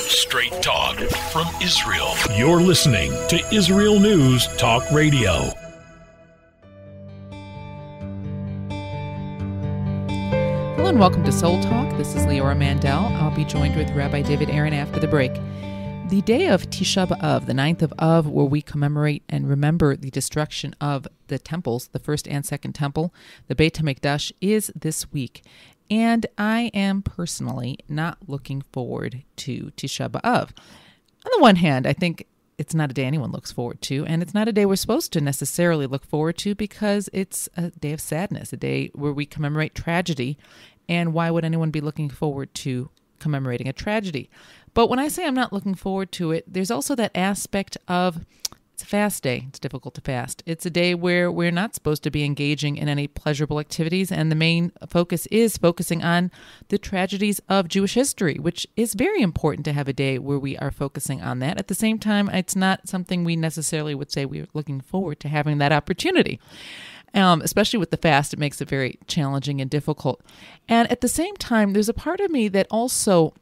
Straight talk from Israel. You're listening to Israel News Talk Radio. Hello and welcome to Soul Talk. This is Leora Mandel. I'll be joined with Rabbi David Aaron after the break. The day of Tisha B'Av, the 9th of Av, where we commemorate and remember the destruction of the temples, the first and second temple, the Beit Hamikdash, is this week. And I am personally not looking forward to Tisha B'Av. On the one hand, I think it's not a day anyone looks forward to, and it's not a day we're supposed to necessarily look forward to because it's a day of sadness, a day where we commemorate tragedy. And why would anyone be looking forward to commemorating a tragedy? But when I say I'm not looking forward to it, there's also that aspect of it's a fast day. It's difficult to fast. It's a day where we're not supposed to be engaging in any pleasurable activities, and the main focus is focusing on the tragedies of Jewish history, which is very important to have a day where we are focusing on that. At the same time, it's not something we necessarily would say we're looking forward to having that opportunity. Especially with the fast, it makes it very challenging and difficult. And at the same time, there's a part of me that also,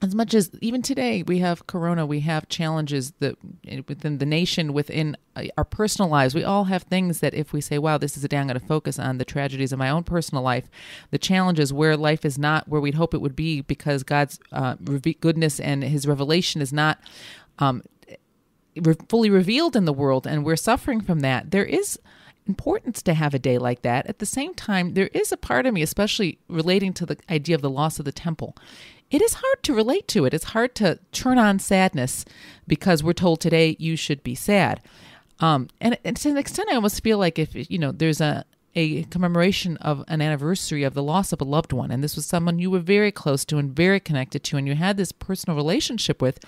as much as even today we have corona, we have challenges that within the nation, within our personal lives, we all have things that if we say, wow, this is a day I'm going to focus on the tragedies of my own personal life, the challenges where life is not where we'd hope it would be because God's goodness and his revelation is not fully revealed in the world, and we're suffering from that. There is importance to have a day like that. At the same time, there is a part of me, especially relating to the idea of the loss of the temple. It is hard to relate to it. It's hard to turn on sadness because we're told today you should be sad. And to an extent, I almost feel like if, there's a commemoration of an anniversary of the loss of a loved one, and this was someone you were very close to and very connected to, and you had this personal relationship with,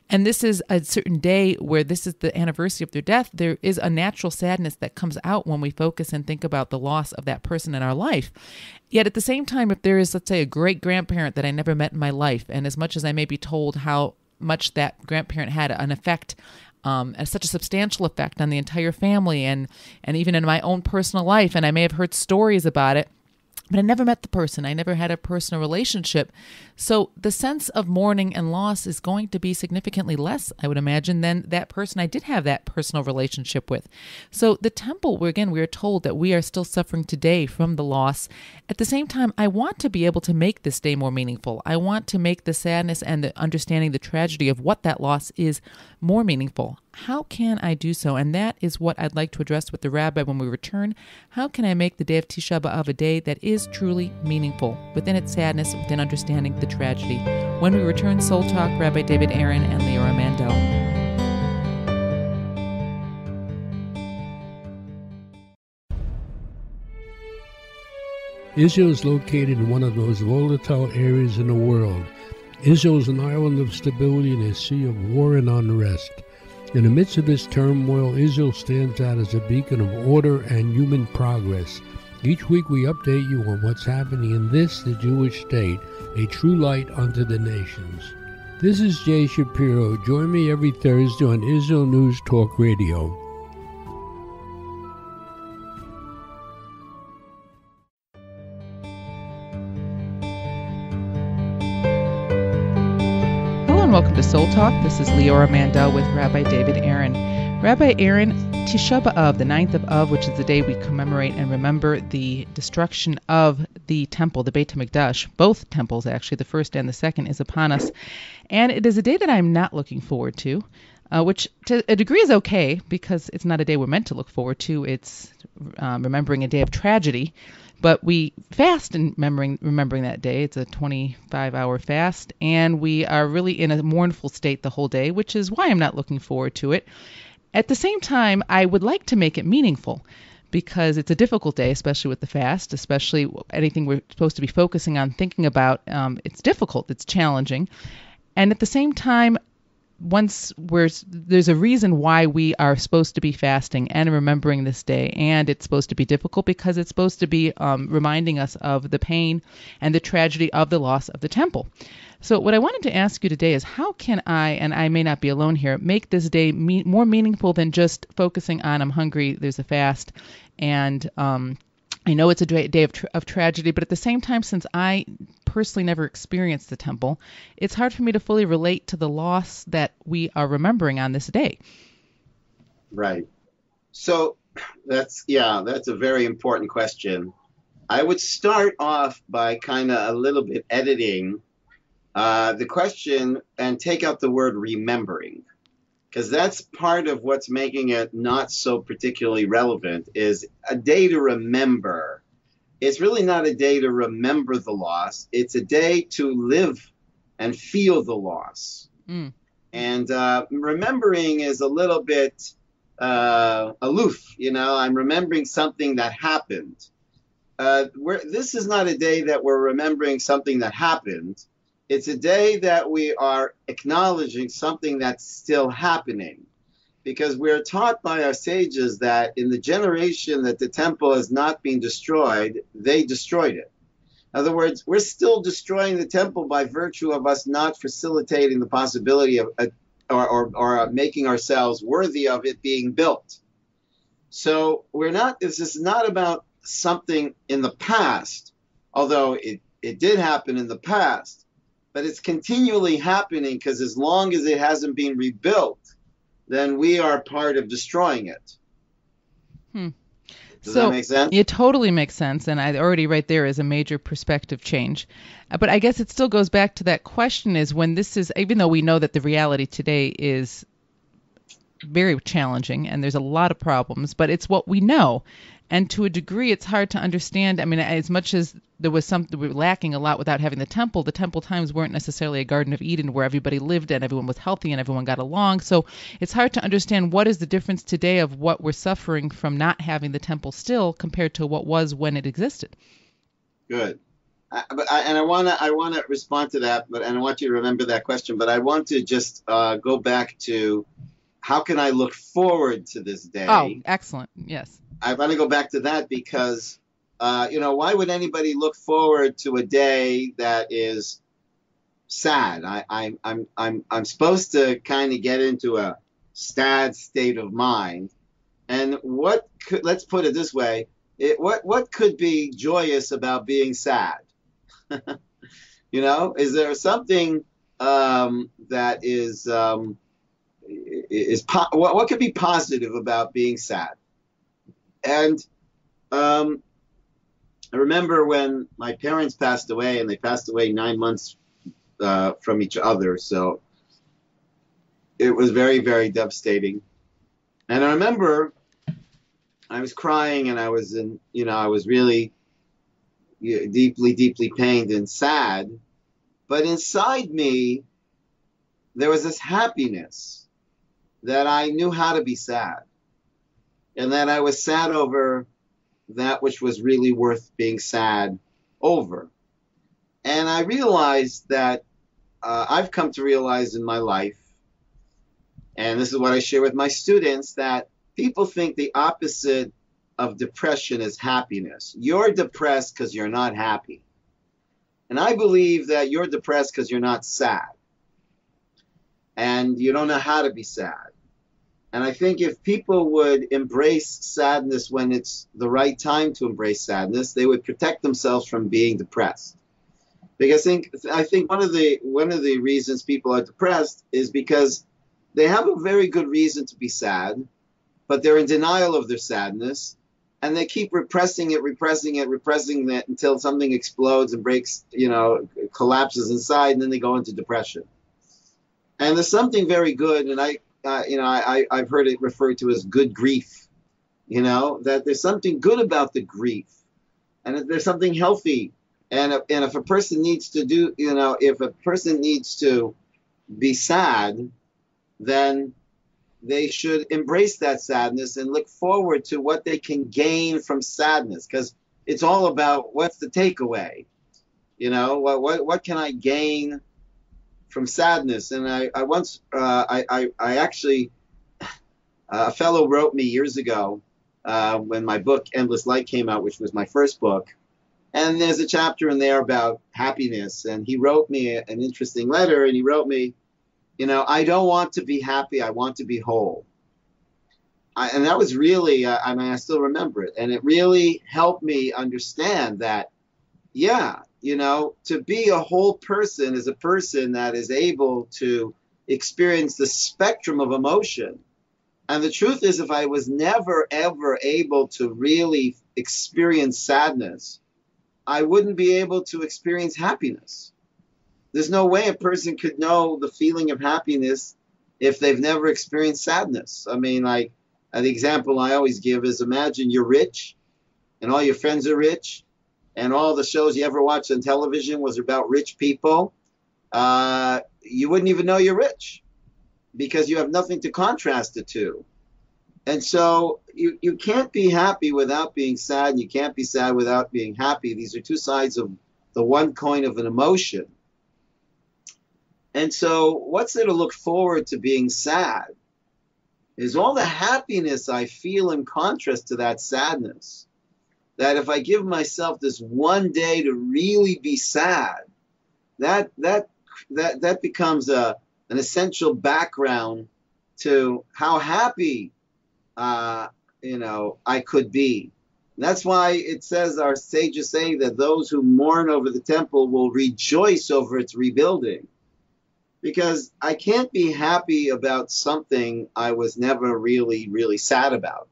and this is a certain day where this is the anniversary of their death, there is a natural sadness that comes out when we focus and think about the loss of that person in our life. Yet at the same time, if there is, let's say, a great-grandparent that I never met in my life, and as much as I may be told how much that grandparent had an effect, such a substantial effect on the entire family and even in my own personal life, and I may have heard stories about it, but I never met the person. I never had a personal relationship. So the sense of mourning and loss is going to be significantly less, I would imagine, than that person I did have that personal relationship with. So the temple, we are told that we are still suffering today from the loss. At the same time, I want to be able to make this day more meaningful. I want to make the sadness and the understanding the tragedy of what that loss is more meaningful. How can I do so? And that is what I'd like to address with the Rabbi when we return. How can I make the day of Tisha B'Av a day that is truly meaningful within its sadness, within understanding the tragedy? When we return, Soul Talk, Rabbi David Aaron and Leora Mandel. Israel is located in one of the most volatile areas in the world. Israel is an island of stability in a sea of war and unrest. In the midst of this turmoil, Israel stands out as a beacon of order and human progress. Each week we update you on what's happening in this, the Jewish state, a true light unto the nations. This is Jay Shapiro. Join me every Thursday on Israel News Talk Radio. Welcome to Soul Talk. This is Leora Mandel with Rabbi David Aaron. Rabbi Aaron, Tisha B'Av, the 9th of Av, which is the day we commemorate and remember the destruction of the temple, the Beit Hamikdash. Both temples, actually, the first and the second, is upon us. And it is a day that I'm not looking forward to, which to a degree is okay because it's not a day we're meant to look forward to. It's remembering a day of tragedy. But we fast in remembering that day. It's a 25-hour fast, and we are really in a mournful state the whole day, which is why I'm not looking forward to it. At the same time, I would like to make it meaningful because it's a difficult day, especially with the fast, especially anything we're supposed to be focusing on, thinking about. It's difficult. It's challenging. And at the same time, there's a reason why we are supposed to be fasting and remembering this day, and it's supposed to be difficult because it's supposed to be reminding us of the pain and the tragedy of the loss of the temple. So what I wanted to ask you today is how can I, and I may not be alone here, make this day more meaningful than just focusing on I'm hungry, there's a fast, and I know it's a day of tragedy, but at the same time, since I personally never experienced the temple, it's hard for me to fully relate to the loss that we are remembering on this day. Right. So that's a very important question. I would start off by kind of a little bit editing the question and take out the word remembering, because that's part of what's making it not so particularly relevant. Is a day to remember. It's really not a day to remember the loss. It's a day to live and feel the loss. Mm. And remembering is a little bit aloof. I'm remembering something that happened. This is not a day that we're remembering something that happened. It's a day that we are acknowledging something that's still happening, because we're taught by our sages that in the generation that the temple has not been destroyed, they destroyed it. In other words, we're still destroying the temple by virtue of us not facilitating the possibility of or making ourselves worthy of it being built. So this is not about something in the past, although it did happen in the past, but it's continually happening, because as long as it hasn't been rebuilt, then we are part of destroying it. Does that make sense? It totally makes sense, and I already right there is a major perspective change. But I guess it still goes back to that question, is when this is, even though we know that the reality today is very challenging and there's a lot of problems, but it's what we know. And to a degree, it's hard to understand. I mean, as much as there was something we were lacking a lot without having the temple times weren't necessarily a Garden of Eden where everybody lived and everyone was healthy and everyone got along. So it's hard to understand what is the difference today of what we're suffering from not having the temple still compared to what was when it existed. Good. I want to respond to that, and I want you to remember that question. But I want to just go back to how can I look forward to this day? Oh, excellent. Yes. I want to go back to that because, why would anybody look forward to a day that is sad? I'm supposed to kind of get into a sad state of mind. And let's put it this way, what could be joyous about being sad? Is there something that is what could be positive about being sad? And I remember when my parents passed away, and they passed away 9 months from each other. So it was very, very devastating. And I remember I was crying, and I was really deeply, deeply pained and sad. But inside me, there was this happiness that I knew how to be sad. And that I was sad over that which was really worth being sad over. And I realized that I've come to realize in my life, and this is what I share with my students, that people think the opposite of depression is happiness. You're depressed because you're not happy. And I believe that you're depressed because you're not sad. And you don't know how to be sad. And I think if people would embrace sadness when it's the right time to embrace sadness, they would protect themselves from being depressed. Because I think one of the reasons people are depressed is because they have a very good reason to be sad, but they're in denial of their sadness, and they keep repressing it until something explodes and breaks, collapses inside, and then they go into depression. And there's something very good, and I've heard it referred to as good grief, that there's something good about the grief, and there's something healthy. And if a person needs to be sad, then they should embrace that sadness and look forward to what they can gain from sadness, because it's all about what's the takeaway. What can I gain from sadness? And I once actually a fellow wrote me years ago when my book Endless Light came out, which was my first book, and there's a chapter in there about happiness, and he wrote me an interesting letter, and he wrote me, I don't want to be happy, I want to be whole. And that was really, I mean, I still remember it. And it really helped me understand that, yeah, to be a whole person is a person that is able to experience the spectrum of emotion. And the truth is, if I was never, ever able to really experience sadness, I wouldn't be able to experience happiness. There's no way a person could know the feeling of happiness if they've never experienced sadness. I mean, like, the example I always give is, imagine you're rich and all your friends are rich and all the shows you ever watched on television was about rich people. You wouldn't even know you're rich because you have nothing to contrast it to. And so you can't be happy without being sad, and you can't be sad without being happy. These are two sides of the one coin of an emotion. And so what's there to look forward to being sad is all the happiness I feel in contrast to that sadness. That if I give myself this one day to really be sad, that becomes an essential background to how happy I could be. And that's why it says, our sages say that those who mourn over the temple will rejoice over its rebuilding. Because I can't be happy about something I was never really, really sad about.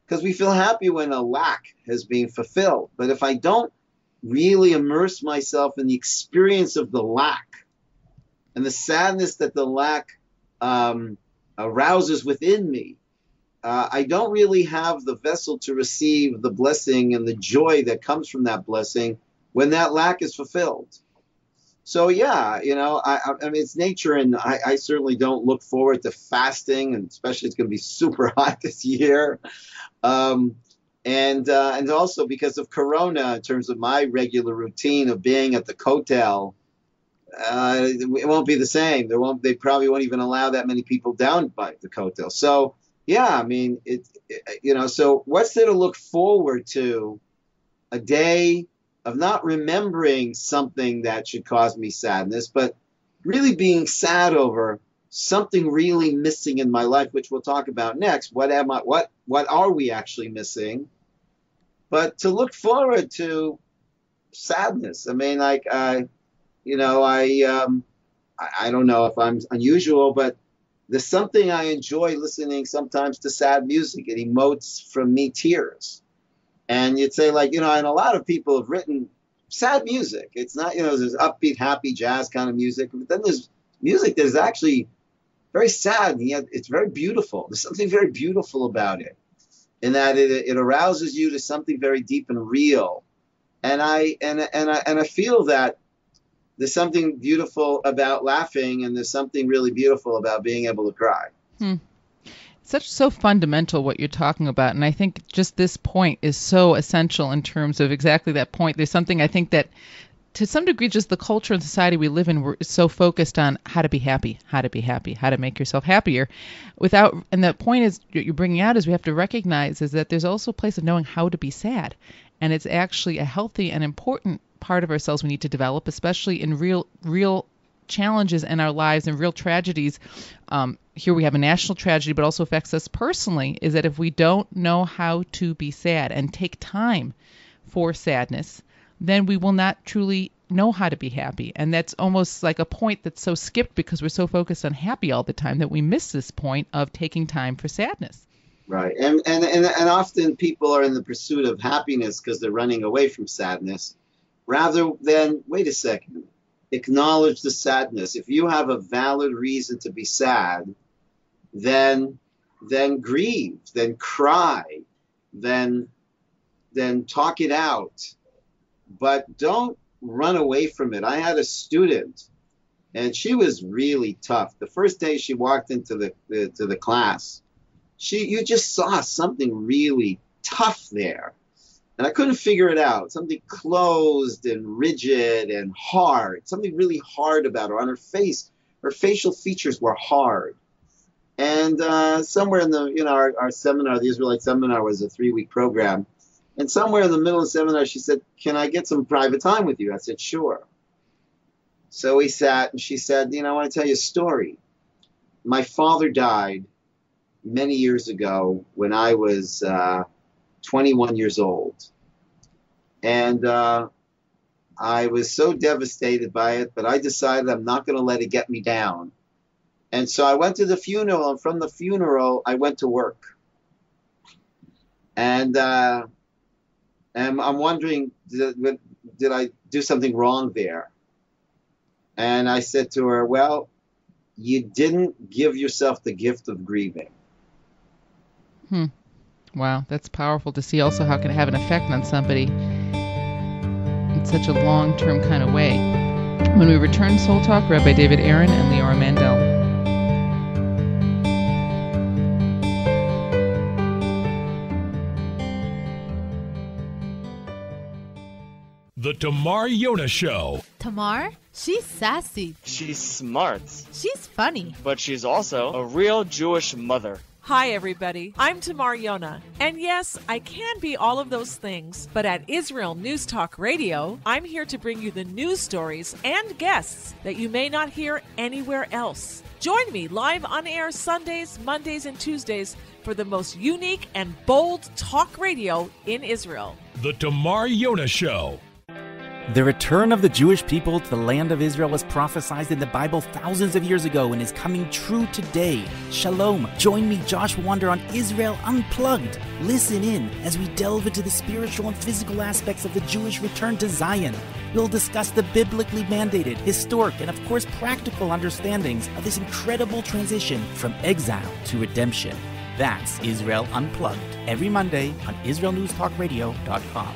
Because we feel happy when a lack has been fulfilled. But if I don't really immerse myself in the experience of the lack and the sadness that the lack arouses within me, I don't really have the vessel to receive the blessing and the joy that comes from that blessing when that lack is fulfilled. So yeah, I mean, it's nature, and I certainly don't look forward to fasting, and especially it's going to be super hot this year. And also because of Corona, in terms of my regular routine of being at the Kotel, it won't be the same. They probably won't even allow that many people down by the Kotel. So yeah, I mean, so what's there to look forward to? A day of not remembering something that should cause me sadness, but really being sad over something really missing in my life, which we'll talk about next. What are we actually missing? But to look forward to sadness. I mean, like, I don't know if I'm unusual, but there's something I enjoy listening sometimes to sad music. It emotes from me tears. And you'd say, like, and a lot of people have written sad music. It's not, there's upbeat, happy jazz kind of music. But then there's music that is actually very sad, and yet it's very beautiful. There's something very beautiful about it, in that it arouses you to something very deep and real. And I feel that there's something beautiful about laughing, and there's something really beautiful about being able to cry. So fundamental what you're talking about, and I think just this point is so essential in terms of exactly that point. There's something I think that, to some degree, just the culture and society we live in, we're so focused on how to be happy, how to make yourself happier, and the point is you're bringing out is we have to recognize is that there's also a place of knowing how to be sad, and it's actually a healthy and important part of ourselves we need to develop, especially in real challenges in our lives and real tragedies. Here we have a national tragedy, but also affects us personally, is that if we don't know how to be sad and take time for sadness, then we will not truly know how to be happy. And that's almost like a point that's so skipped because we're so focused on happy all the time that we miss this point of taking time for sadness. Right. And often people are in the pursuit of happiness because they're running away from sadness, rather than, wait a second, acknowledge the sadness. If you have a valid reason to be sad, then grieve, then cry, then talk it out. But don't run away from it. I had a student, and she was really tough. The first day she walked into the class, you just saw something really tough there. And I couldn't figure it out. Something closed and rigid and hard. Something really hard about her. On her face, her facial features were hard. And somewhere in our seminar, the Israelite seminar was a 3-week program. And somewhere in the middle of the seminar, she said, "Can I get some private time with you?" I said, "Sure." So we sat, and she said, "I want to tell you a story. My father died many years ago when I was 21 years old. And I was so devastated by it, but I decided I'm not going to let it get me down. And so I went to the funeral, and from the funeral, I went to work. And I'm wondering, did I do something wrong there? And I said to her, well, you didn't give yourself the gift of grieving. Wow, that's powerful to see also how it can have an effect on somebody in such a long-term kind of way. When we return, Soul Talk, Rabbi David Aaron and Leora Mandel. The Tamar Yonah Show. Tamar? She's sassy. She's smart. She's funny. But she's also a real Jewish mother. Hi, everybody. I'm Tamar Yonah. And yes, I can be all of those things, but at Israel News Talk Radio, I'm here to bring you the news stories and guests that you may not hear anywhere else. Join me live on air Sundays, Mondays, and Tuesdays for the most unique and bold talk radio in Israel. The Tamar Yonah Show. The return of the Jewish people to the land of Israel was prophesied in the Bible thousands of years ago and is coming true today. Shalom. Join me, Josh Wander, on Israel Unplugged. Listen in as we delve into the spiritual and physical aspects of the Jewish return to Zion. We'll discuss the biblically mandated, historic, and of course practical understandings of this incredible transition from exile to redemption. That's Israel Unplugged, every Monday on IsraelNewsTalkRadio.com.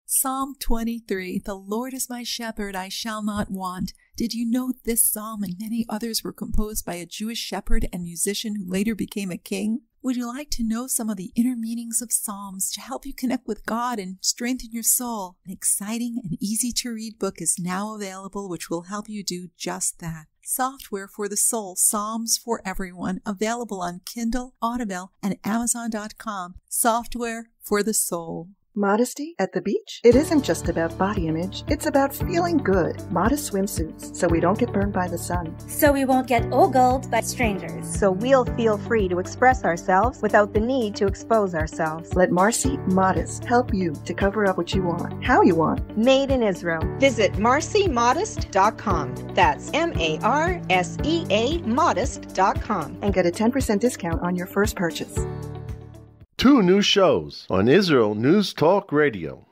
Psalm 23, the Lord is my shepherd, I shall not want. Did you know this psalm and many others were composed by a Jewish shepherd and musician who later became a king? Would you like to know some of the inner meanings of psalms to help you connect with God and strengthen your soul? An exciting and easy-to-read book is now available which will help you do just that. Software for the Soul, Psalms for Everyone, available on Kindle, Audible, and Amazon.com. Software for the Soul. Modesty at the beach? It isn't just about body image. It's about feeling good. Modest swimsuits, so we don't get burned by the sun. So we won't get ogled by strangers. So we'll feel free to express ourselves without the need to expose ourselves. Let Marcy Modest help you to cover up what you want, how you want. Made in Israel. Visit marcymodest.com. That's MARSEA modest.com. And get a 10% discount on your first purchase. 2 new shows on Israel News Talk Radio.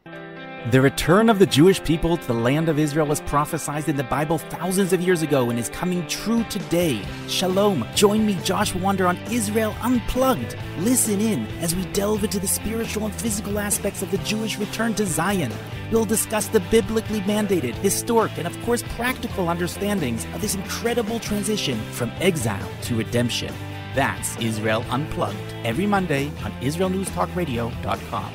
The return of the Jewish people to the land of Israel was prophesied in the Bible thousands of years ago and is coming true today. Shalom. Join me, Josh Wander, on Israel Unplugged. Listen in as we delve into the spiritual and physical aspects of the Jewish return to Zion. We'll discuss the biblically mandated, historic, and of course practical understandings of this incredible transition from exile to redemption. That's Israel Unplugged, every Monday on IsraelNewsTalkRadio.com.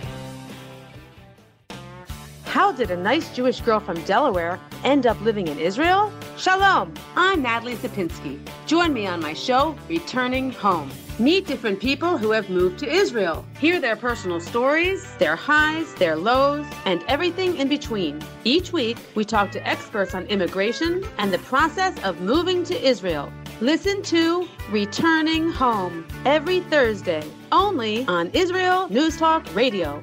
How did a nice Jewish girl from Delaware end up living in Israel? Shalom, I'm Natalie Sapinski. Join me on my show, Returning Home. Meet different people who have moved to Israel. Hear their personal stories, their highs, their lows, and everything in between. Each week, we talk to experts on immigration and the process of moving to Israel. Listen to Returning Home every Thursday, only on Israel News Talk Radio.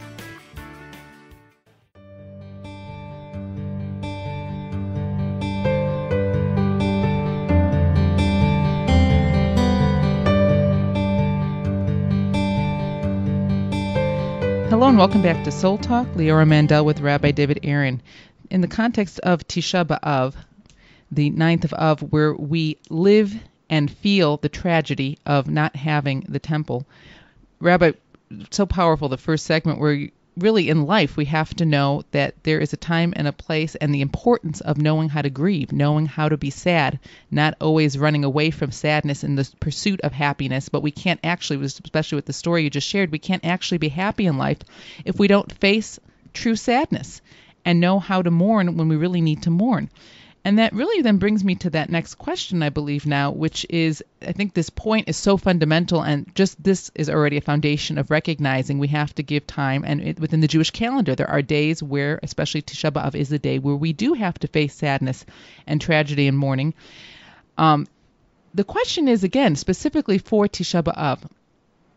Hello and welcome back to Soul Talk. Leora Mandel with Rabbi David Aaron. In the context of Tisha B'Av, the 9th of Av, where we live and feel the tragedy of not having the temple. Rabbi, so powerful, the first segment, where really in life we have to know that there is a time and a place, and the importance of knowing how to grieve, knowing how to be sad, not always running away from sadness in the pursuit of happiness. But we can't actually, especially with the story you just shared, we can't actually be happy in life if we don't face true sadness and know how to mourn when we really need to mourn. And that really then brings me to that next question, I believe now, which is, I think this point is so fundamental, and just this is already a foundation of recognizing we have to give time. And within the Jewish calendar, there are days where, especially Tisha B'Av is the day where we do have to face sadness and tragedy and mourning. the question is, again, specifically for Tisha B'Av,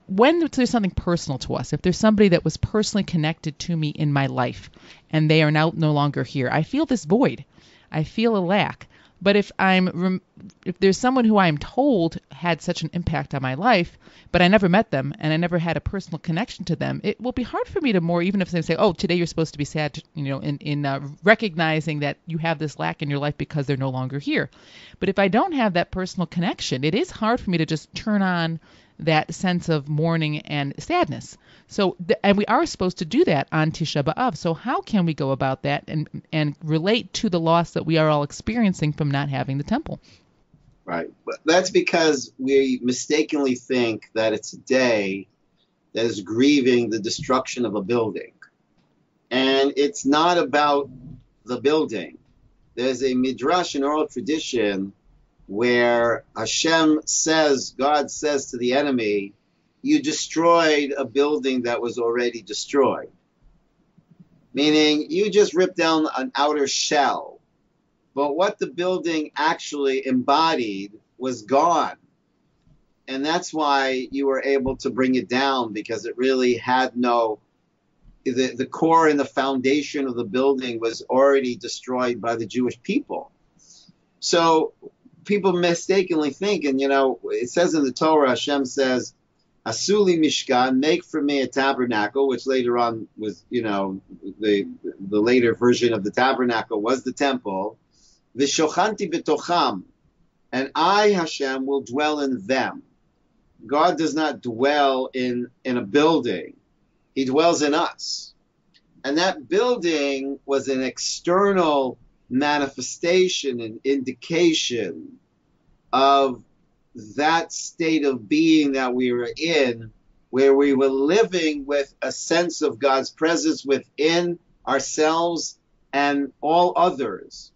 when there's something personal to us, if there's somebody that was personally connected to me in my life and they are now no longer here, I feel this void. I feel a lack. But if there's someone who I am told had such an impact on my life, but I never met them and I never had a personal connection to them, it will be hard for me to even if they say, oh, today you're supposed to be sad, in recognizing that you have this lack in your life because they're no longer here. But if I don't have that personal connection, it is hard for me to just turn on that sense of mourning and sadness. So, and we are supposed to do that on Tisha B'Av. So how can we go about that and relate to the loss that we are all experiencing from not having the temple? Right. But that's because we mistakenly think that it's a day that is grieving the destruction of a building. And it's not about the building. There's a midrash in oral tradition where Hashem says, God says to the enemy, you destroyed a building that was already destroyed. Meaning, you just ripped down an outer shell. But what the building actually embodied was gone. And that's why you were able to bring it down, because it really had the core and the foundation of the building was already destroyed by the Jewish people. So people mistakenly think, and it says in the Torah, Hashem says, Asuli Mishkan, make for me a tabernacle, which later on was, the later version of the tabernacle was the temple. V'shochanti b'tocham, and I, Hashem, will dwell in them. God does not dwell in a building. He dwells in us. And that building was an external manifestation and indication of that state of being that we were in, where we were living with a sense of God's presence within ourselves and all others.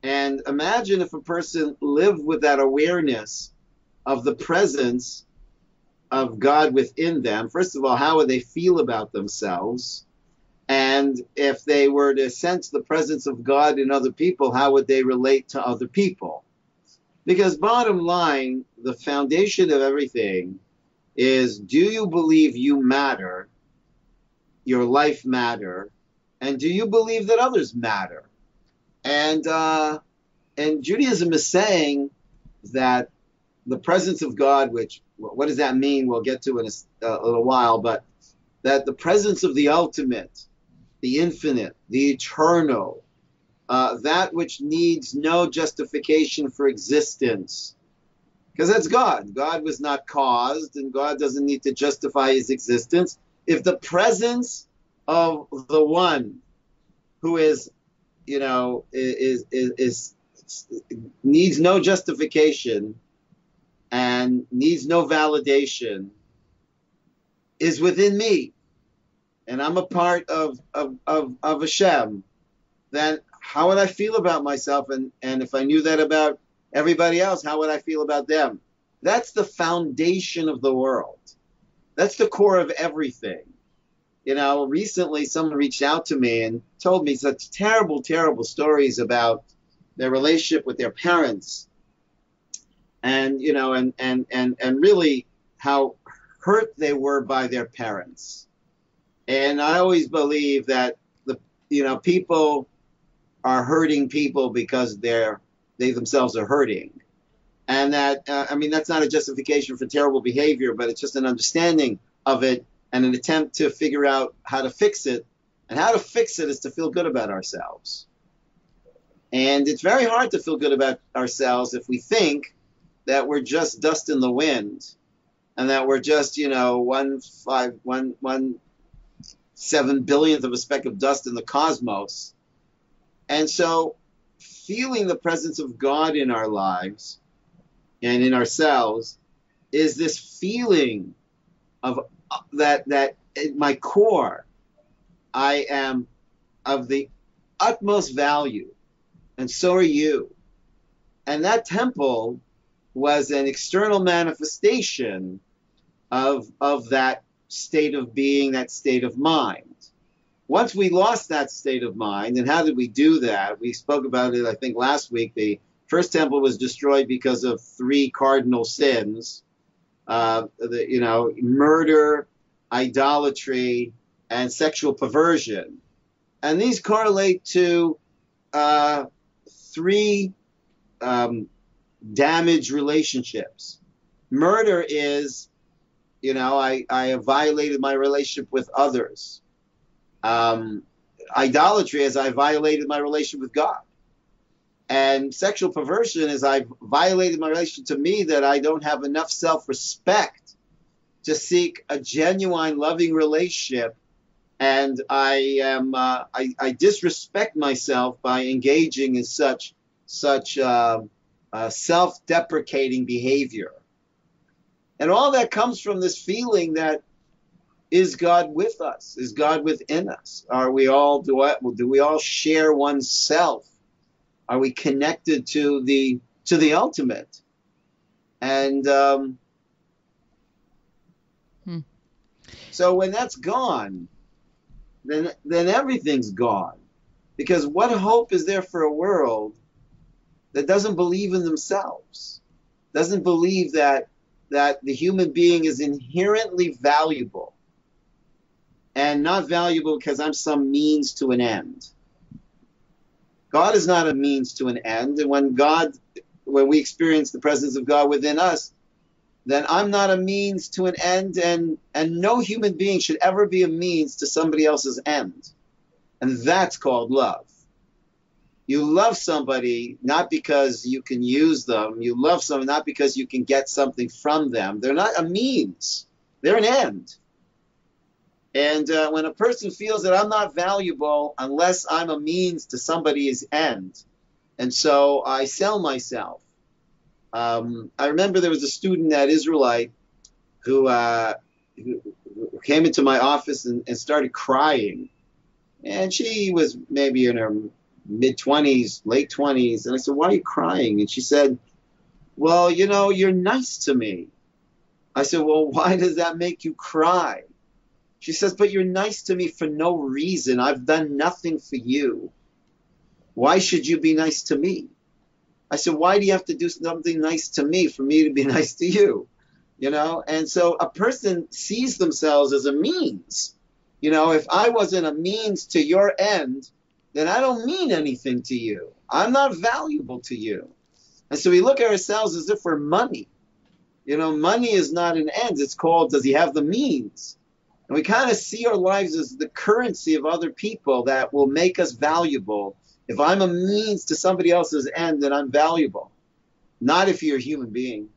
And imagine if a person lived with that awareness of the presence of God within them. First of all, how would they feel about themselves? And if they were to sense the presence of God in other people, how would they relate to other people? Because bottom line, the foundation of everything is, do you believe you matter, your life matter, and do you believe that others matter? And Judaism is saying that the presence of God, which, what does that mean? We'll get to in a little while, but that the presence of the ultimate, the infinite, the eternal, that which needs no justification for existence, because that's God. God was not caused, and God doesn't need to justify his existence. If the presence of the one who is, needs no justification and needs no validation, is within me, and I'm a part of Hashem, then how would I feel about myself? And if I knew that about everybody else, how would I feel about them? That's the foundation of the world. That's the core of everything. Recently someone reached out to me and told me such terrible, terrible stories about their relationship with their parents, and and really how hurt they were by their parents. And I always believe that people are hurting people because they themselves are hurting, and that that's not a justification for terrible behavior, but it's just an understanding of it and an attempt to figure out how to fix it. And how to fix it is to feel good about ourselves. And it's very hard to feel good about ourselves if we think that we're just dust in the wind, and that we're just 1/7 billionth of a speck of dust in the cosmos. And so feeling the presence of God in our lives and in ourselves is this feeling of that in my core, I am of the utmost value, and so are you. And that temple was an external manifestation of that state of being, that state of mind. Once we lost that state of mind, and how did we do that? We spoke about it, I think, last week, the first temple was destroyed because of three cardinal sins, murder, idolatry, and sexual perversion. And these correlate to three damaged relationships. Murder is, I have violated my relationship with others. Idolatry is I violated my relationship with God. And sexual perversion is I've violated my relationship to me, that I don't have enough self-respect to seek a genuine, loving relationship. And I disrespect myself by engaging in such self-deprecating behavior. And all that comes from this feeling that, is God with us? Is God within us? Are we all, do we all share oneself? Are we connected to the ultimate? And so when that's gone, then everything's gone. Because what hope is there for a world that doesn't believe in themselves, doesn't believe that the human being is inherently valuable, and not valuable because I'm some means to an end. God is not a means to an end. And when we experience the presence of God within us, then I'm not a means to an end, and no human being should ever be a means to somebody else's end. And that's called love. You love somebody not because you can use them. You love someone not because you can get something from them. They're not a means. They're an end. And when a person feels that I'm not valuable unless I'm a means to somebody's end, and so I sell myself. I remember there was a student at Israelite who came into my office and started crying. And she was maybe in her mid-20s, late 20s. And I said, why are you crying? And she said, well, you're nice to me. I said, well, why does that make you cry? She says, but you're nice to me for no reason. I've done nothing for you. Why should you be nice to me? I said, why do you have to do something nice to me for me to be nice to you? And so a person sees themselves as a means. If I wasn't a means to your end, then I don't mean anything to you. I'm not valuable to you. And so we look at ourselves as if we're money. Money is not an end. It's called, does he have the means? And we kind of see our lives as the currency of other people that will make us valuable. If I'm a means to somebody else's end, then I'm valuable. Not if you're a human being.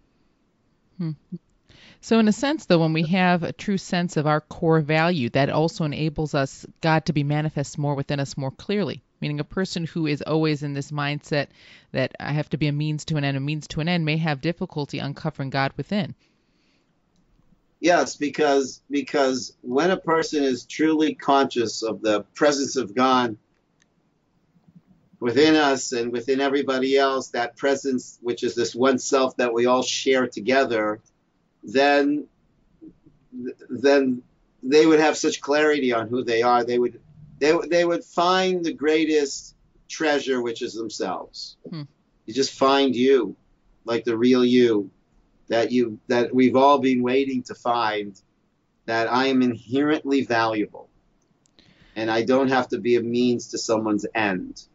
So in a sense, though, when we have a true sense of our core value, that also enables us, God, to be manifest more within us more clearly. Meaning a person who is always in this mindset that I have to be a means to an end may have difficulty uncovering God within. Yes, because when a person is truly conscious of the presence of God within us and within everybody else, that presence, which is this one self that we all share together, then they would have such clarity on who they are. They would find the greatest treasure, which is themselves. You just find you, like the real you, that we've all been waiting to find, that I am inherently valuable and I don't have to be a means to someone's end.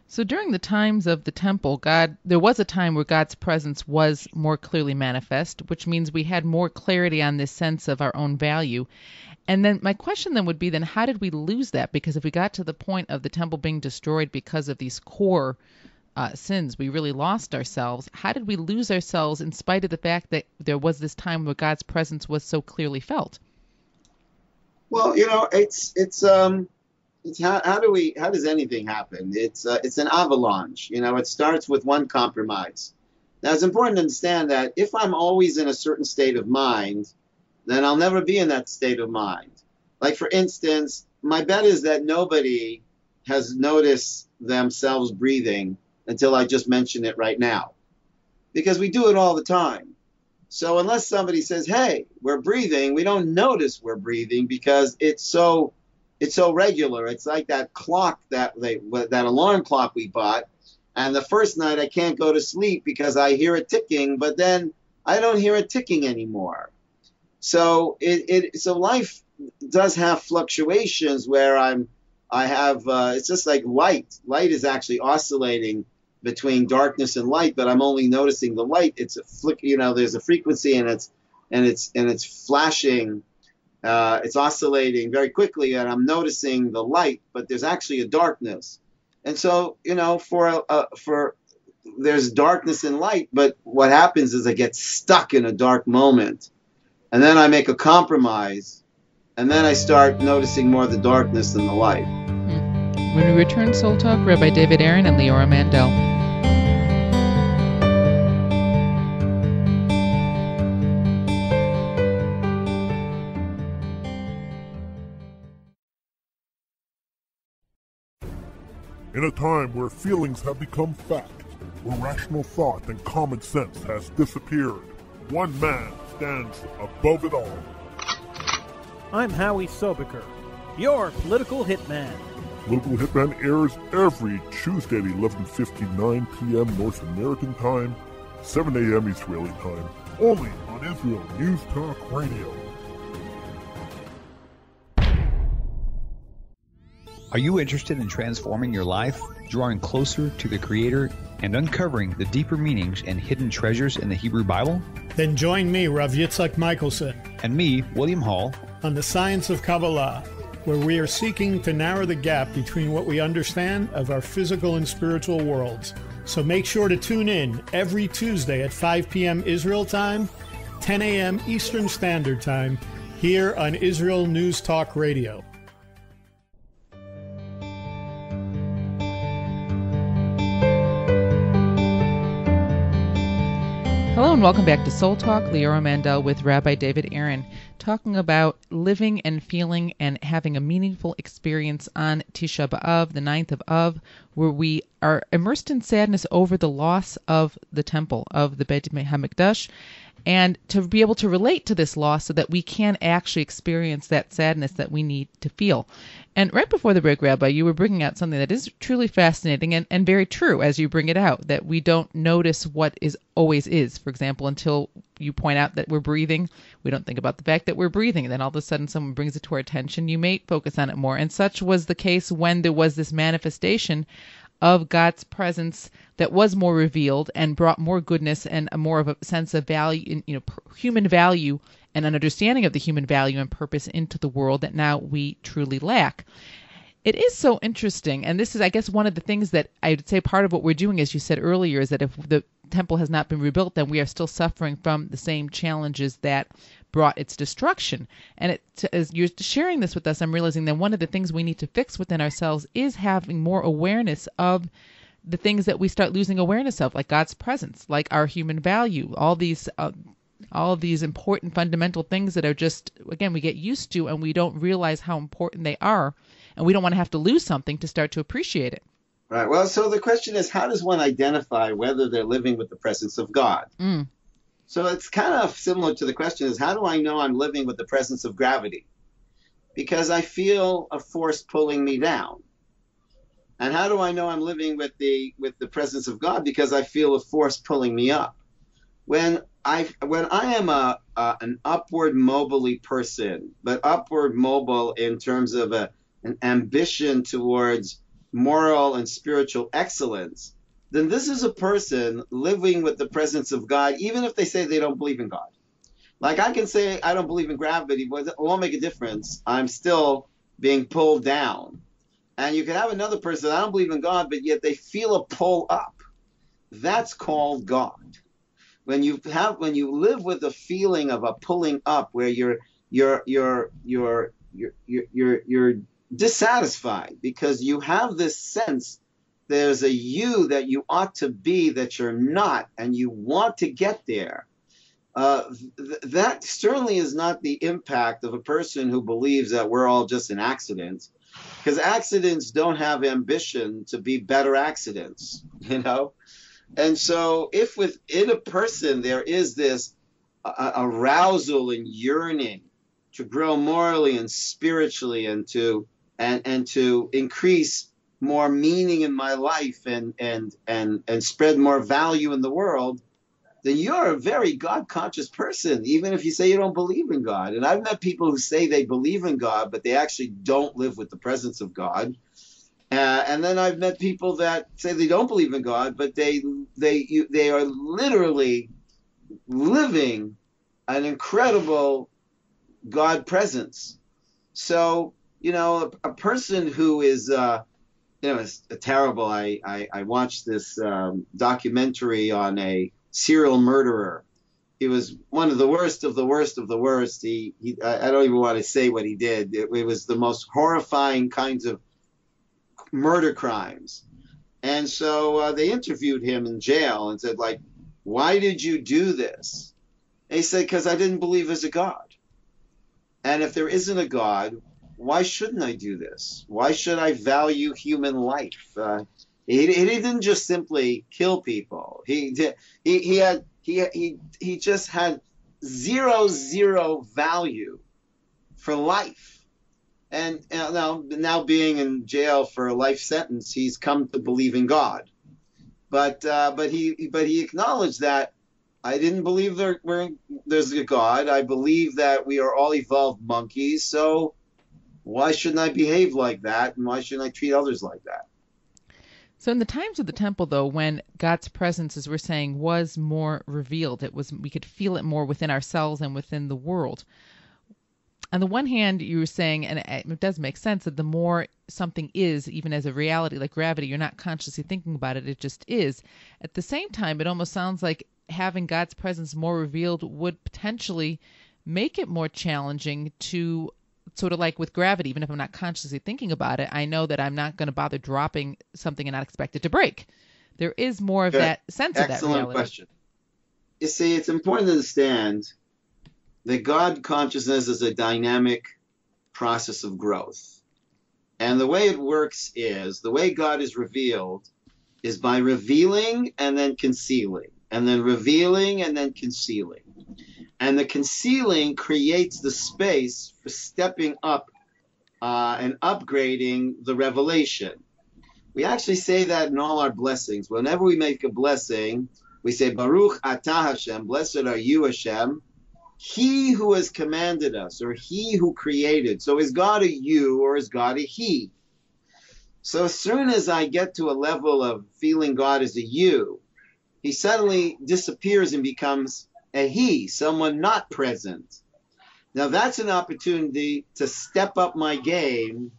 So during the times of the temple, there was a time where God's presence was more clearly manifest, which means we had more clarity on this sense of our own value. And then my question then would be, then how did we lose that? Because if we got to the point of the temple being destroyed because of these core sins, we really lost ourselves. How did we lose ourselves in spite of the fact that there was this time where God's presence was so clearly felt? Well, it's how does anything happen? It's an avalanche. It starts with one compromise. Now, it's important to understand that if I'm always in a certain state of mind, then I'll never be in that state of mind. Like, for instance, my bet is that nobody has noticed themselves breathing until I just mention it right now, because we do it all the time. So unless somebody says, hey, we're breathing, we don't notice we're breathing because it's so regular. It's like that clock, that alarm clock we bought. And the first night I can't go to sleep because I hear it ticking, but then I don't hear it ticking anymore. So so life does have fluctuations where it's just like light. Light is actually oscillating between darkness and light, but I'm only noticing the light. It's a flick, there's a frequency and it's flashing. It's oscillating very quickly, and I'm noticing the light, but there's actually a darkness. And so, there's darkness and light, but what happens is I get stuck in a dark moment, and then I make a compromise, and then I start noticing more of the darkness than the light. When we return, Soul Talk, Rabbi David Aaron and Leora Mandel. In a time where feelings have become fact, where rational thought and common sense has disappeared, one man stands above it all. I'm Howie Sobiker, your political hitman. Political Hitman airs every Tuesday at 11:59 p.m. North American time, 7 a.m. Israeli time, only on Israel News Talk Radio. Are you interested in transforming your life, drawing closer to the Creator, and uncovering the deeper meanings and hidden treasures in the Hebrew Bible? Then join me, Rav Yitzhak Michelson, and me, William Hall, on The Science of Kabbalah, where we are seeking to narrow the gap between what we understand of our physical and spiritual worlds. So make sure to tune in every Tuesday at 5 p.m. Israel time, 10 a.m. Eastern Standard Time, here on Israel News Talk Radio. Hello and welcome back to Soul Talk. Leora Mandel with Rabbi David Aaron, talking about living and feeling and having a meaningful experience on Tisha B'Av, the 9th of Av, where we are immersed in sadness over the loss of the temple, of the Beit Hamikdash, and to be able to relate to this loss so that we can actually experience that sadness that we need to feel. And right before the break, Rabbi, you were bringing out something that is truly fascinating and very true as you bring it out, that we don't notice what is always is. For example, until you point out that we're breathing, we don't think about the fact that we're breathing. And then all of a sudden someone brings it to our attention, you may focus on it more. And such was the case when there was this manifestation of God's presence that was more revealed and brought more goodness and a more of a sense of value, human value and an understanding of the human value and purpose into the world that now we truly lack. It is so interesting, and this is, I guess, one of the things that I would say part of what we're doing, as you said earlier, is that if the temple has not been rebuilt, then we are still suffering from the same challenges that brought its destruction. And as you're sharing this with us, I'm realizing that one of the things we need to fix within ourselves is having more awareness of the things that we start losing awareness of, like God's presence, like our human value, all of these important fundamental things that are just, again, we get used to and we don't realize how important they are, and we don't want to have to lose something to start to appreciate it. Right. Well, so the question is, how does one identify whether they're living with the presence of God? So it's kind of similar to the question is, how do I know I'm living with the presence of gravity? Because I feel a force pulling me down. And how do I know I'm living with the presence of God? Because I feel a force pulling me up. When I am an upward mobily person, but upward mobile in terms of an ambition towards moral and spiritual excellence, then this is a person living with the presence of God, even if they say they don't believe in God. Like I can say I don't believe in gravity, but it won't make a difference. I'm still being pulled down. And you can have another person, I don't believe in God, but yet they feel a pull up. That's called God. When you live with a feeling of a pulling up, where you're dissatisfied because you have this sense there's a you that you ought to be that you're not, and you want to get there. That certainly is not the impact of a person who believes that we're all just an accident, because accidents don't have ambition to be better accidents, And so if within a person there is this arousal and yearning to grow morally and spiritually and to increase more meaning in my life and spread more value in the world, then you're a very God-conscious person, even if you say you don't believe in God. And I've met people who say they believe in God, but they actually don't live with the presence of God. And then I've met people that say they don't believe in God, but they are literally living an incredible God presence. So, a person who is, it's terrible. I watched this documentary on a serial murderer. He was one of the worst of the worst of the worst. I don't even want to say what he did. It was the most horrifying kinds of murder crimes. And so they interviewed him in jail and said, like, why did you do this? And he said, because I didn't believe there's a God. And if there isn't a God, why shouldn't I do this? Why should I value human life? He didn't just simply kill people. He just had zero value for life. And now being in jail for a life sentence, he's come to believe in God. But he acknowledged that I didn't believe there's a God. I believe that we are all evolved monkeys. So why shouldn't I behave like that? And why shouldn't I treat others like that? So in the times of the temple, though, when God's presence, as we're saying, was more revealed, we could feel it more within ourselves and within the world. On the one hand, you were saying, and it does make sense, that the more something is, even as a reality like gravity, you're not consciously thinking about it, it just is. At the same time, it almost sounds like having God's presence more revealed would potentially make it more challenging to, sort of like with gravity, even if I'm not consciously thinking about it, I know that I'm not going to bother dropping something and not expect it to break. There is more of that sense of that reality. Excellent question. You see, it's important to understand that God consciousness is a dynamic process of growth. And the way it works is, the way God is revealed is by revealing and then concealing, and then revealing and then concealing. And the concealing creates the space for stepping up and upgrading the revelation. We actually say that in all our blessings. Whenever we make a blessing, we say, Baruch atah Hashem, blessed are you, Hashem, he who has commanded us, or he who created. So is God a you, or is God a he? So as soon as I get to a level of feeling God as a you, he suddenly disappears and becomes a he, someone not present. Now that's an opportunity to step up my game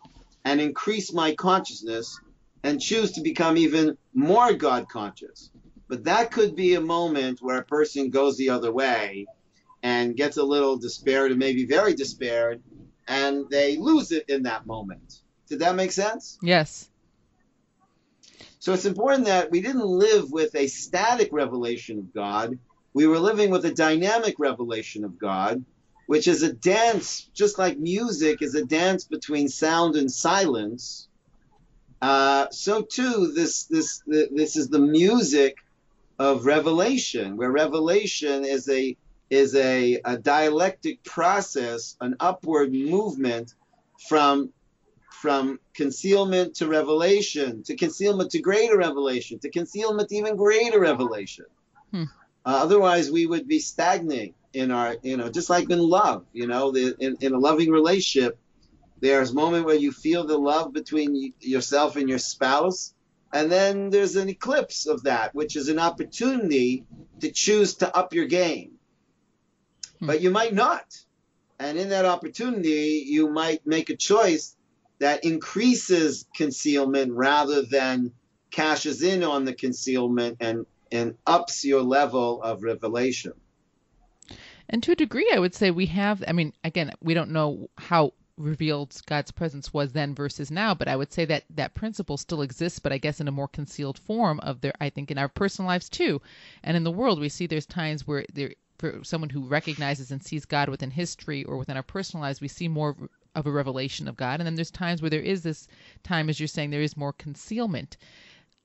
and increase my consciousness and choose to become even more God conscious. But that could be a moment where a person goes the other way and gets a little despaired, or maybe very despaired, and they lose it in that moment. Did that make sense? Yes. So it's important that we didn't live with a static revelation of God. We were living with a dynamic revelation of God, which is a dance, just like music is a dance between sound and silence. So too, this is the music of revelation, where revelation is a dialectic process, an upward movement from concealment to revelation, to concealment to greater revelation, to concealment to even greater revelation. Otherwise, we would be stagnant in our, just like in love, in a loving relationship, there's a moment where you feel the love between yourself and your spouse, and then there's an eclipse of that, which is an opportunity to choose to up your game. But you might not. And in that opportunity, you might make a choice that increases concealment rather than cashes in on the concealment and ups your level of revelation. And to a degree, I would say we have, again, we don't know how revealed God's presence was then versus now, but I would say that that principle still exists, but I guess in a more concealed form I think in our personal lives too. And in the world, we see there's times where for someone who recognizes and sees God within history or within our personal lives, we see more of a revelation of God. And then there's times where there is this time, as you're saying, there is more concealment.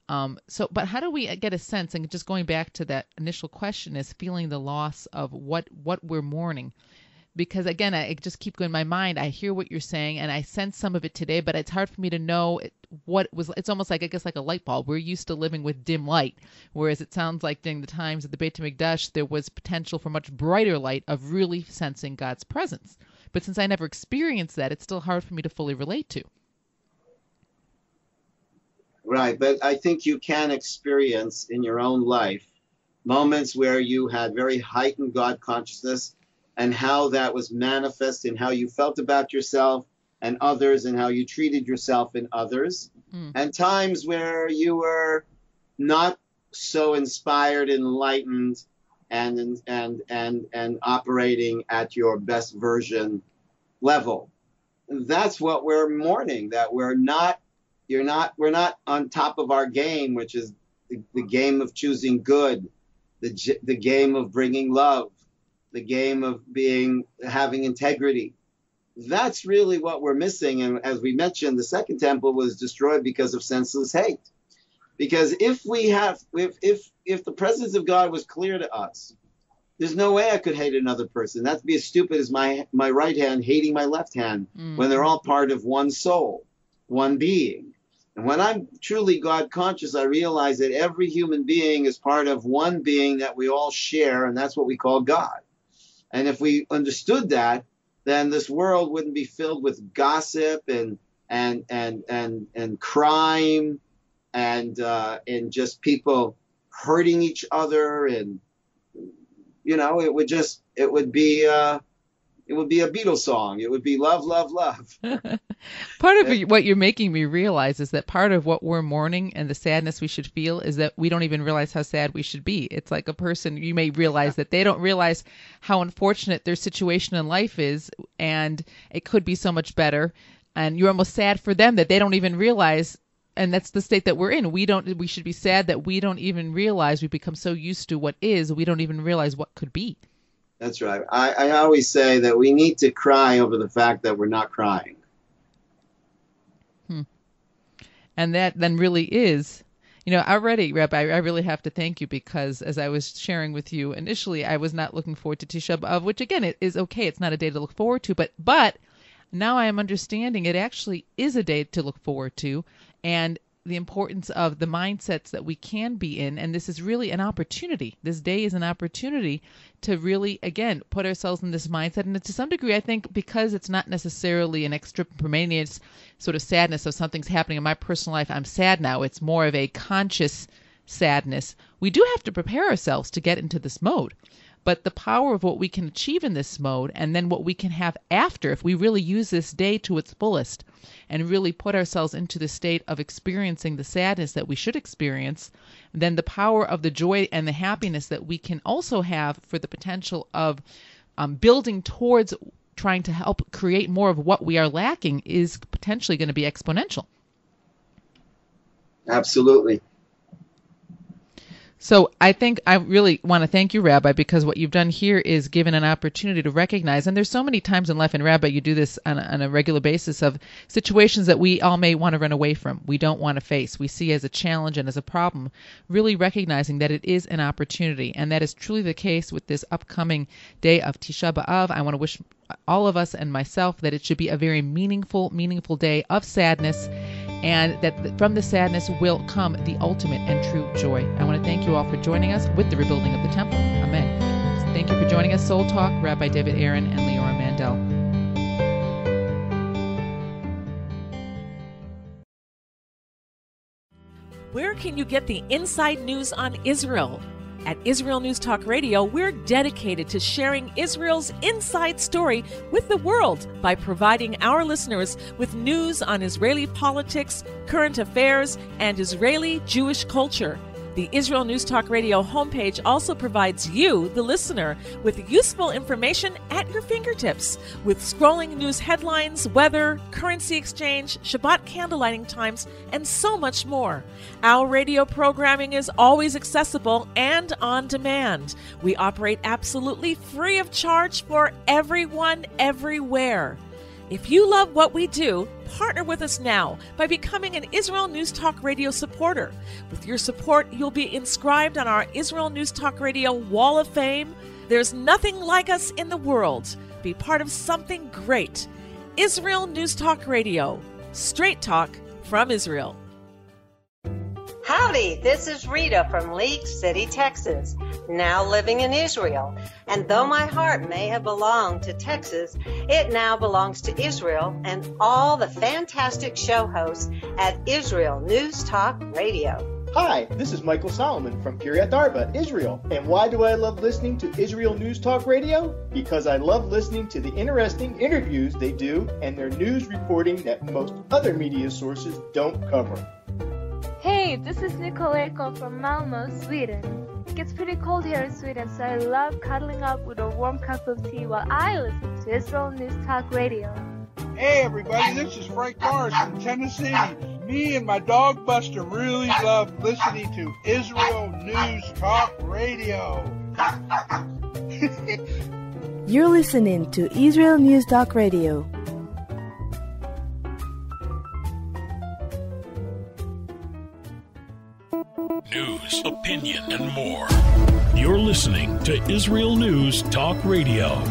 But how do we get a sense, and just going back to that initial question, is feeling the loss of what we're mourning? Because again, I just keep going in my mind, I hear what you're saying and I sense some of it today, but it's hard for me to know what was, it's almost like, I guess, like a light bulb. We're used to living with dim light, whereas it sounds like during the times of the Beit Hamikdash, there was potential for much brighter light of really sensing God's presence. But since I never experienced that, it's still hard for me to fully relate to. Right, but I think you can experience in your own life moments where you had very heightened God consciousness, and how that was manifest in how you felt about yourself and others, and how you treated yourself and others, and times where you were not so inspired, enlightened, and operating at your best version level. And that's what we're mourning, that we're not on top of our game, which is the game of choosing good, the game of bringing love, the game of having integrity. That's really what we're missing. And as we mentioned, the second temple was destroyed because of senseless hate. Because if the presence of God was clear to us, there's no way I could hate another person. That'd be as stupid as my right hand hating my left hand, when they're all part of one soul, one being. And when I'm truly God conscious, I realize that every human being is part of one being that we all share, and that's what we call God. And if we understood that, then this world wouldn't be filled with gossip and crime and just people hurting each other, and it would be a Beatles song. It would be love, love, love. Part of what you're making me realize is that part of what we're mourning and the sadness we should feel is that we don't even realize how sad we should be. It's like a person, you may realize that they don't realize how unfortunate their situation in life is, and it could be so much better. And you're almost sad for them that they don't even realize. And that's the state that we're in. We should be sad that we don't even realize. We become so used to what is, we don't even realize what could be. That's right. I always say that we need to cry over the fact that we're not crying. And that then really is, already, Rabbi, I really have to thank you, because as I was sharing with you initially, I was not looking forward to Tisha B'Av, which again, it is okay. It's not a day to look forward to, but now I am understanding it actually is a day to look forward to, and the importance of the mindsets that we can be in. And this is really an opportunity. This day is an opportunity to really, again, put ourselves in this mindset. And to some degree, I think because it's not necessarily an extemporaneous sort of sadness of something's happening in my personal life, I'm sad now. It's more of a conscious sadness. We do have to prepare ourselves to get into this mode. But the power of what we can achieve in this mode, and then what we can have after, if we really use this day to its fullest and really put ourselves into the state of experiencing the sadness that we should experience, then the power of the joy and the happiness that we can also have for the potential of building towards trying to help create more of what we are lacking is potentially going to be exponential. Absolutely. So I think I really want to thank you, Rabbi, because what you've done here is given an opportunity to recognize, and there's so many times in life, and Rabbi, you do this on a regular basis, of situations that we all may want to run away from, we don't want to face, we see as a challenge and as a problem, really recognizing that it is an opportunity. And that is truly the case with this upcoming day of Tisha B'Av. I want to wish all of us and myself that it should be a very meaningful day of sadness, and that from the sadness will come the ultimate and true joy. I want to thank you all for joining us with the rebuilding of the temple. Amen. Thank you for joining us, Soul Talk, Rabbi David Aaron and Leora Mandel. Where can you get the inside news on Israel? At Israel News Talk Radio, we're dedicated to sharing Israel's inside story with the world by providing our listeners with news on Israeli politics, current affairs, and Israeli Jewish culture. The Israel News Talk Radio homepage also provides you, the listener, with useful information at your fingertips, with scrolling news headlines, weather, currency exchange, Shabbat candlelighting times, and so much more. Our radio programming is always accessible and on demand. We operate absolutely free of charge for everyone, everywhere. If you love what we do, partner with us now by becoming an Israel News Talk Radio supporter. With your support, you'll be inscribed on our Israel News Talk Radio Wall of Fame. There's nothing like us in the world. Be part of something great. Israel News Talk Radio. Straight talk from Israel. Howdy, this is Rita from League City, Texas, now living in Israel. And though my heart may have belonged to Texas, it now belongs to Israel and all the fantastic show hosts at Israel News Talk Radio. Hi, this is Michael Solomon from Kiryat Arba, Israel. And why do I love listening to Israel News Talk Radio? Because I love listening to the interesting interviews they do and their news reporting that most other media sources don't cover. Hey, this is Nicoleko from Malmö, Sweden. It gets pretty cold here in Sweden, so I love cuddling up with a warm cup of tea while I listen to Israel News Talk Radio. Hey everybody, this is Frank Morris from Tennessee. Me and my dog Buster really love listening to Israel News Talk Radio. You're listening to Israel News Talk Radio. News, opinion, and more. You're listening to Israel News Talk Radio.